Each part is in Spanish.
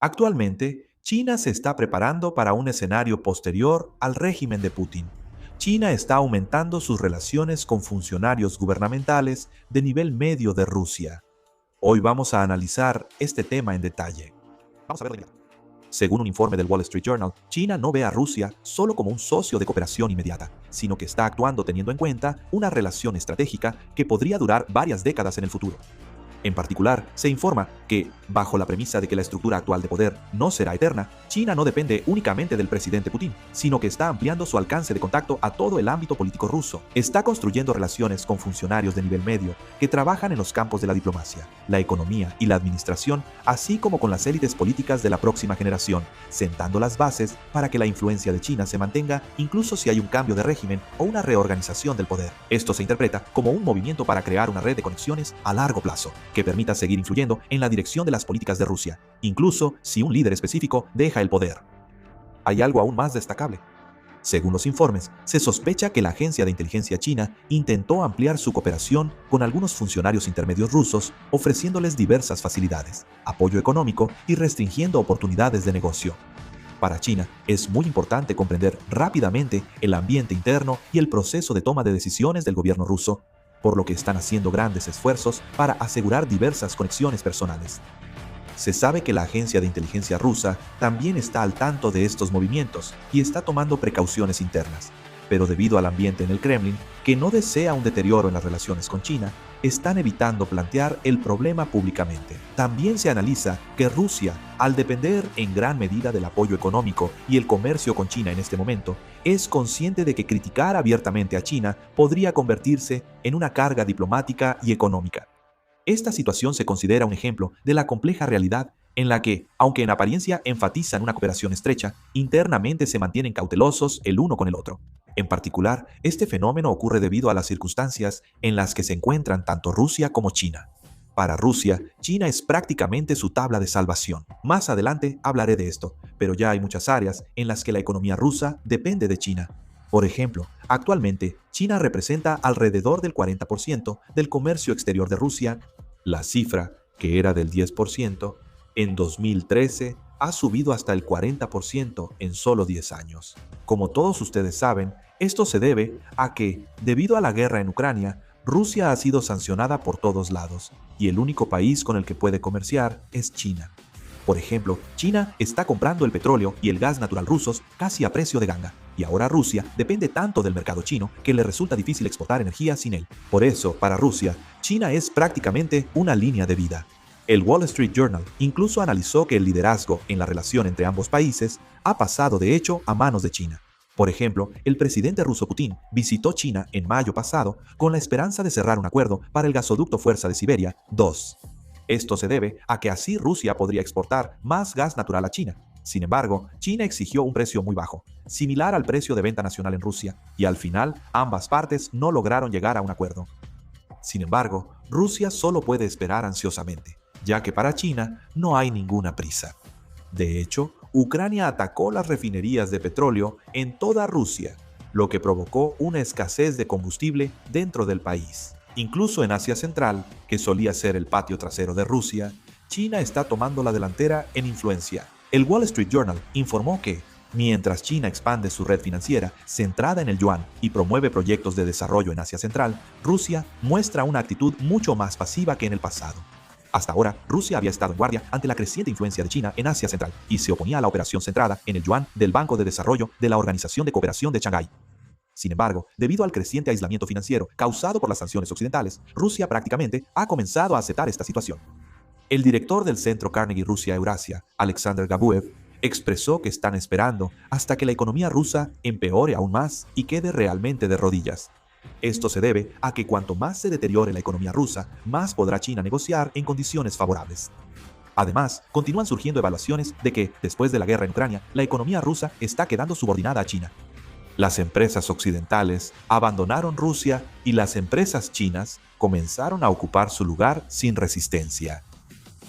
Actualmente, China se está preparando para un escenario posterior al régimen de Putin. China está aumentando sus relaciones con funcionarios gubernamentales de nivel medio de Rusia. Hoy vamos a analizar este tema en detalle. Vamos a verlo inmediato. Según un informe del Wall Street Journal, China no ve a Rusia solo como un socio de cooperación inmediata, sino que está actuando teniendo en cuenta una relación estratégica que podría durar varias décadas en el futuro. En particular, se informa que, bajo la premisa de que la estructura actual de poder no será eterna, China no depende únicamente del presidente Putin, sino que está ampliando su alcance de contacto a todo el ámbito político ruso. Está construyendo relaciones con funcionarios de nivel medio que trabajan en los campos de la diplomacia, la economía y la administración, así como con las élites políticas de la próxima generación, sentando las bases para que la influencia de China se mantenga incluso si hay un cambio de régimen o una reorganización del poder. Esto se interpreta como un movimiento para crear una red de conexiones a largo plazo que permita seguir influyendo en la dirección de las políticas de Rusia, incluso si un líder específico deja el poder. Hay algo aún más destacable. Según los informes, se sospecha que la agencia de inteligencia china intentó ampliar su cooperación con algunos funcionarios intermedios rusos, ofreciéndoles diversas facilidades, apoyo económico y restringiendo oportunidades de negocio. Para China, es muy importante comprender rápidamente el ambiente interno y el proceso de toma de decisiones del gobierno ruso, por lo que están haciendo grandes esfuerzos para asegurar diversas conexiones personales. Se sabe que la agencia de inteligencia rusa también está al tanto de estos movimientos y está tomando precauciones internas, pero debido al ambiente en el Kremlin, que no desea un deterioro en las relaciones con China, están evitando plantear el problema públicamente. También se analiza que Rusia, al depender en gran medida del apoyo económico y el comercio con China en este momento, es consciente de que criticar abiertamente a China podría convertirse en una carga diplomática y económica. Esta situación se considera un ejemplo de la compleja realidad en la que, aunque en apariencia enfatizan una cooperación estrecha, internamente se mantienen cautelosos el uno con el otro. En particular, este fenómeno ocurre debido a las circunstancias en las que se encuentran tanto Rusia como China. Para Rusia, China es prácticamente su tabla de salvación. Más adelante hablaré de esto, pero ya hay muchas áreas en las que la economía rusa depende de China. Por ejemplo, actualmente China representa alrededor del 40% del comercio exterior de Rusia. La cifra, que era del 10%, en 2013 ha subido hasta el 40% en solo 10 años. Como todos ustedes saben, esto se debe a que, debido a la guerra en Ucrania, Rusia ha sido sancionada por todos lados, y el único país con el que puede comerciar es China. Por ejemplo, China está comprando el petróleo y el gas natural rusos casi a precio de ganga, y ahora Rusia depende tanto del mercado chino que le resulta difícil exportar energía sin él. Por eso, para Rusia, China es prácticamente una línea de vida. El Wall Street Journal incluso analizó que el liderazgo en la relación entre ambos países ha pasado de hecho a manos de China. Por ejemplo, el presidente ruso Putin visitó China en mayo pasado con la esperanza de cerrar un acuerdo para el gasoducto Fuerza de Siberia 2. Esto se debe a que así Rusia podría exportar más gas natural a China. Sin embargo, China exigió un precio muy bajo, similar al precio de venta nacional en Rusia, y al final ambas partes no lograron llegar a un acuerdo. Sin embargo, Rusia solo puede esperar ansiosamente, ya que para China no hay ninguna prisa. De hecho, Ucrania atacó las refinerías de petróleo en toda Rusia, lo que provocó una escasez de combustible dentro del país. Incluso en Asia Central, que solía ser el patio trasero de Rusia, China está tomando la delantera en influencia. El Wall Street Journal informó que, mientras China expande su red financiera centrada en el yuan y promueve proyectos de desarrollo en Asia Central, Rusia muestra una actitud mucho más pasiva que en el pasado. Hasta ahora, Rusia había estado en guardia ante la creciente influencia de China en Asia Central y se oponía a la operación centrada en el yuan del Banco de Desarrollo de la Organización de Cooperación de Shanghái. Sin embargo, debido al creciente aislamiento financiero causado por las sanciones occidentales, Rusia prácticamente ha comenzado a aceptar esta situación. El director del Centro Carnegie Rusia-Eurasia, Alexander Gabuev, expresó que están esperando hasta que la economía rusa empeore aún más y quede realmente de rodillas. Esto se debe a que cuanto más se deteriore la economía rusa, más podrá China negociar en condiciones favorables. Además, continúan surgiendo evaluaciones de que, después de la guerra en Ucrania, la economía rusa está quedando subordinada a China. Las empresas occidentales abandonaron Rusia y las empresas chinas comenzaron a ocupar su lugar sin resistencia.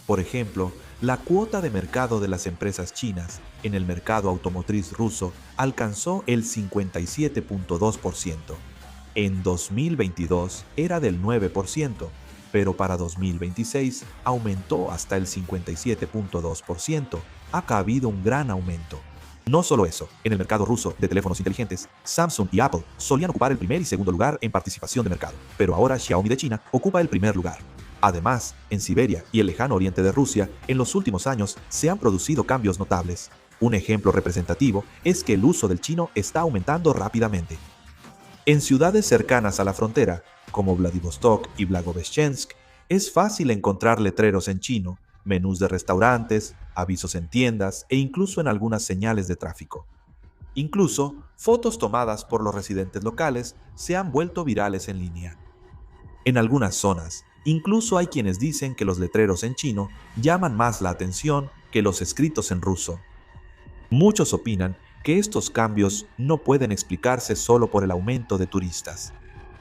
Por ejemplo, la cuota de mercado de las empresas chinas en el mercado automotriz ruso alcanzó el 57.2%. En 2022 era del 9%, pero para 2026 aumentó hasta el 57.2%. ha habido un gran aumento. No solo eso, en el mercado ruso de teléfonos inteligentes, Samsung y Apple solían ocupar el primer y segundo lugar en participación de mercado, pero ahora Xiaomi de China ocupa el primer lugar. Además, en Siberia y el lejano oriente de Rusia, en los últimos años se han producido cambios notables. Un ejemplo representativo es que el uso del chino está aumentando rápidamente. En ciudades cercanas a la frontera, como Vladivostok y Blagoveshchensk, es fácil encontrar letreros en chino, menús de restaurantes, avisos en tiendas e incluso en algunas señales de tráfico. Incluso, fotos tomadas por los residentes locales se han vuelto virales en línea. En algunas zonas, incluso hay quienes dicen que los letreros en chino llaman más la atención que los escritos en ruso. Muchos opinan que estos cambios no pueden explicarse solo por el aumento de turistas.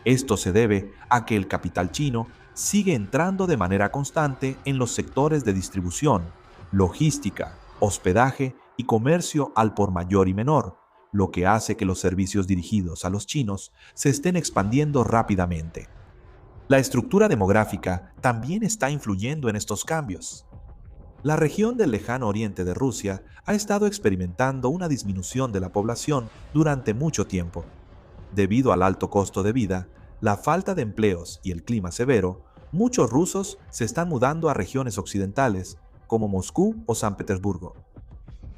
Esto se debe a que el capital chino sigue entrando de manera constante en los sectores de distribución, logística, hospedaje y comercio al por mayor y menor, lo que hace que los servicios dirigidos a los chinos se estén expandiendo rápidamente. La estructura demográfica también está influyendo en estos cambios. La región del lejano oriente de Rusia ha estado experimentando una disminución de la población durante mucho tiempo. Debido al alto costo de vida, la falta de empleos y el clima severo, muchos rusos se están mudando a regiones occidentales, como Moscú o San Petersburgo.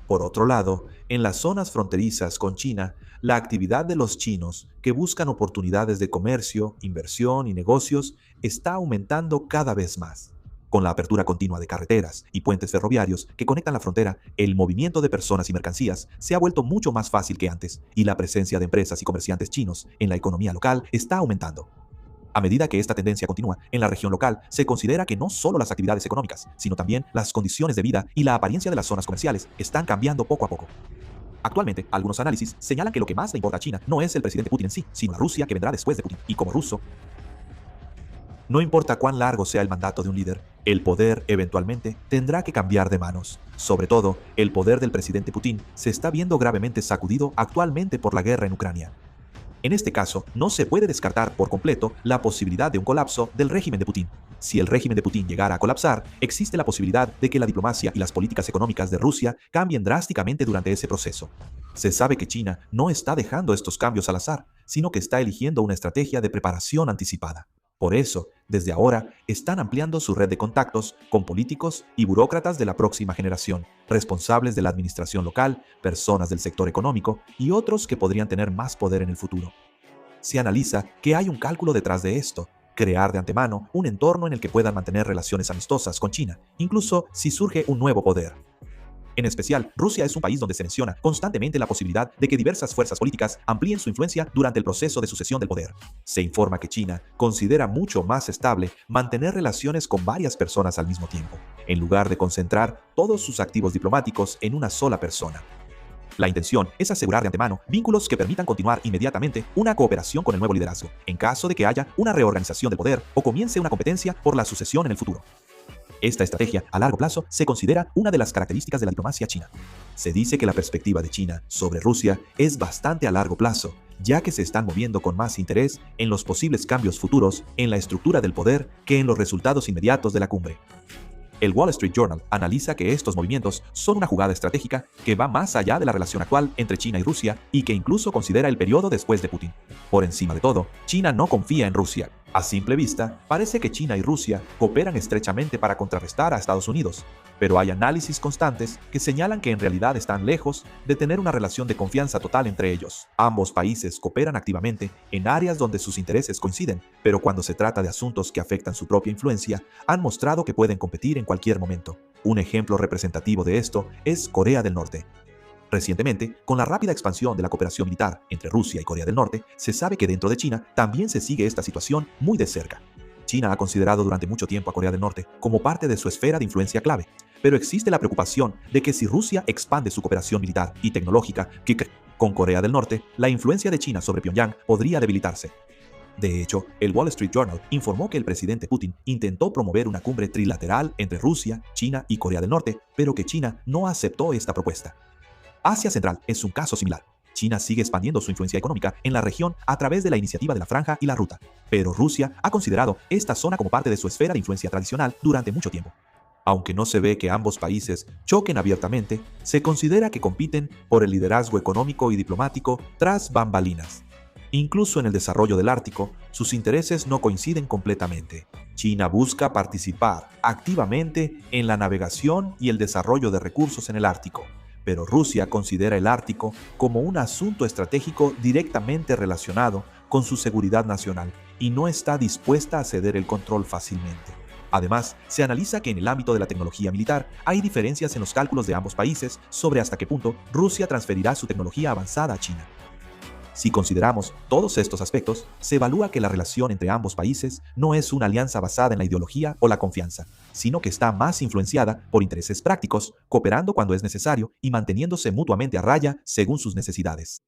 Por otro lado, en las zonas fronterizas con China, la actividad de los chinos que buscan oportunidades de comercio, inversión y negocios está aumentando cada vez más. Con la apertura continua de carreteras y puentes ferroviarios que conectan la frontera, el movimiento de personas y mercancías se ha vuelto mucho más fácil que antes y la presencia de empresas y comerciantes chinos en la economía local está aumentando. A medida que esta tendencia continúa en la región local, se considera que no solo las actividades económicas, sino también las condiciones de vida y la apariencia de las zonas comerciales están cambiando poco a poco. Actualmente, algunos análisis señalan que lo que más le importa a China no es el presidente Putin en sí, sino la Rusia que vendrá después de Putin. Y como ruso, no importa cuán largo sea el mandato de un líder, el poder eventualmente tendrá que cambiar de manos. Sobre todo, el poder del presidente Putin se está viendo gravemente sacudido actualmente por la guerra en Ucrania. En este caso, no se puede descartar por completo la posibilidad de un colapso del régimen de Putin. Si el régimen de Putin llegara a colapsar, existe la posibilidad de que la diplomacia y las políticas económicas de Rusia cambien drásticamente durante ese proceso. Se sabe que China no está dejando estos cambios al azar, sino que está eligiendo una estrategia de preparación anticipada. Por eso, desde ahora, están ampliando su red de contactos con políticos y burócratas de la próxima generación, responsables de la administración local, personas del sector económico y otros que podrían tener más poder en el futuro. Se analiza que hay un cálculo detrás de esto: crear de antemano un entorno en el que puedan mantener relaciones amistosas con China, incluso si surge un nuevo poder. En especial, Rusia es un país donde se menciona constantemente la posibilidad de que diversas fuerzas políticas amplíen su influencia durante el proceso de sucesión del poder. Se informa que China considera mucho más estable mantener relaciones con varias personas al mismo tiempo, en lugar de concentrar todos sus activos diplomáticos en una sola persona. La intención es asegurar de antemano vínculos que permitan continuar inmediatamente una cooperación con el nuevo liderazgo, en caso de que haya una reorganización del poder o comience una competencia por la sucesión en el futuro. Esta estrategia, a largo plazo, se considera una de las características de la diplomacia china. Se dice que la perspectiva de China sobre Rusia es bastante a largo plazo, ya que se están moviendo con más interés en los posibles cambios futuros en la estructura del poder que en los resultados inmediatos de la cumbre. El Wall Street Journal analiza que estos movimientos son una jugada estratégica que va más allá de la relación actual entre China y Rusia y que incluso considera el periodo después de Putin. Por encima de todo, China no confía en Rusia. A simple vista, parece que China y Rusia cooperan estrechamente para contrarrestar a Estados Unidos, pero hay análisis constantes que señalan que en realidad están lejos de tener una relación de confianza total entre ellos. Ambos países cooperan activamente en áreas donde sus intereses coinciden, pero cuando se trata de asuntos que afectan su propia influencia, han mostrado que pueden competir en cualquier momento. Un ejemplo representativo de esto es Corea del Norte. Recientemente, con la rápida expansión de la cooperación militar entre Rusia y Corea del Norte, se sabe que dentro de China también se sigue esta situación muy de cerca. China ha considerado durante mucho tiempo a Corea del Norte como parte de su esfera de influencia clave, pero existe la preocupación de que si Rusia expande su cooperación militar y tecnológica con Corea del Norte, la influencia de China sobre Pyongyang podría debilitarse. De hecho, el Wall Street Journal informó que el presidente Putin intentó promover una cumbre trilateral entre Rusia, China y Corea del Norte, pero que China no aceptó esta propuesta. Asia Central es un caso similar. China sigue expandiendo su influencia económica en la región a través de la iniciativa de la Franja y la Ruta, pero Rusia ha considerado esta zona como parte de su esfera de influencia tradicional durante mucho tiempo. Aunque no se ve que ambos países choquen abiertamente, se considera que compiten por el liderazgo económico y diplomático tras bambalinas. Incluso en el desarrollo del Ártico, sus intereses no coinciden completamente. China busca participar activamente en la navegación y el desarrollo de recursos en el Ártico, pero Rusia considera el Ártico como un asunto estratégico directamente relacionado con su seguridad nacional y no está dispuesta a ceder el control fácilmente. Además, se analiza que en el ámbito de la tecnología militar hay diferencias en los cálculos de ambos países sobre hasta qué punto Rusia transferirá su tecnología avanzada a China. Si consideramos todos estos aspectos, se evalúa que la relación entre ambos países no es una alianza basada en la ideología o la confianza, sino que está más influenciada por intereses prácticos, cooperando cuando es necesario y manteniéndose mutuamente a raya según sus necesidades.